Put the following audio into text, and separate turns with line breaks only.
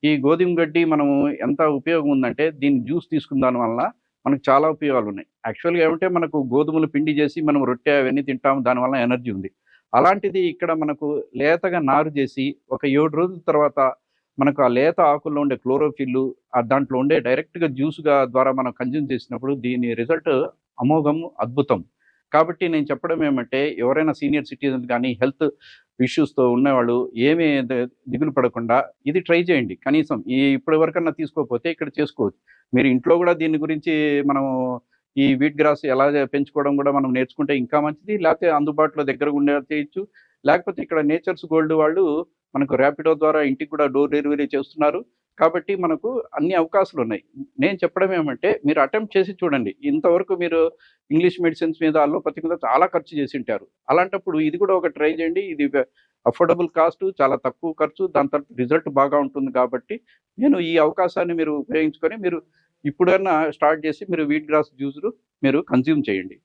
ఈ గోధుమ గడ్డి మనము ఎంత ఉపయోగం ఉందంటే, దీన్ని జ్యూస్ తీసుకున్న దాని వలన మనకు చాలా ఉపయోగాలున్నాయి. యాక్చువల్‌గా ఏమంటే మనకు గోధుమలు పిండి చేసి మనం రొట్టె అవన్నీ తింటాం. దానివల్ల ఎనర్జీ ఉంది. అలాంటిది ఇక్కడ మనకు లేతగా నారు చేసి ఒక 7 రోజుల తర్వాత మనకు ఆ లేత ఆకుల్లో ఉండే క్లోరోఫిల్లు దాంట్లో ఉండే డైరెక్ట్‌గా జ్యూస్‌గా ద్వారా మనం కన్జ్యూమ్ చేసినప్పుడు దీని రిజల్ట్ అమోఘం, అద్భుతం. కాబట్టి నేను చెప్పడం ఏమంటే ఎవరైనా సీనియర్ సిటిజన్స్ గానీ, హెల్త్ ఇష్యూస్‌తో ఉన్నవాళ్ళు ఏమీ దిగులు పడకుండా ఇది ట్రై చేయండి. కనీసం ఇప్పటి వరకన్నా తీసుకోకపోతే ఇక్కడ చేసుకోవచ్చు. మీరు ఇంట్లో గూడా దీని గురించి మనము ఈ వీట్ గ్రాస్ ఎలా పెంచుకోవడం గూడా మనం నేర్చుకుంటే ఇంకా మంచిది. లేకపోతే అందుబాటులో దగ్గరగా ఉండేలా చేయొచ్చు. లేకపోతే ఇక్కడ నేచర్స్ గోల్డ్ వాళ్ళు మనకు ర్యాపిడో ద్వారా ఇంటికి కూడా డోర్ డెలివరీ చేస్తున్నారు. కాబట్టి మనకు అన్ని అవకాశాలున్నాయి. నేను చెప్పడం ఏమంటే మీరు అటెంప్ట్ చేసి చూడండి. ఇంతవరకు మీరు ఇంగ్లీష్ మెడిసిన్స్ మీద, అలోపతి మీద చాలా ఖర్చు చేసుంటారు. అలాంటప్పుడు ఇది కూడా ఒక ట్రై చేయండి. ఇది అఫోర్డబుల్ కాస్ట్, చాలా తక్కువ ఖర్చు. దాని తర్వాత రిజల్ట్ బాగా ఉంటుంది కాబట్టి, నేను ఈ అవకాశాన్ని మీరు ఉపయోగించుకొని మీరు ఇప్పుడన్నా స్టార్ట్ చేసి మీరు వీట్ గ్రాస్ జ్యూస్‌లు మీరు కన్జ్యూమ్ చేయండి.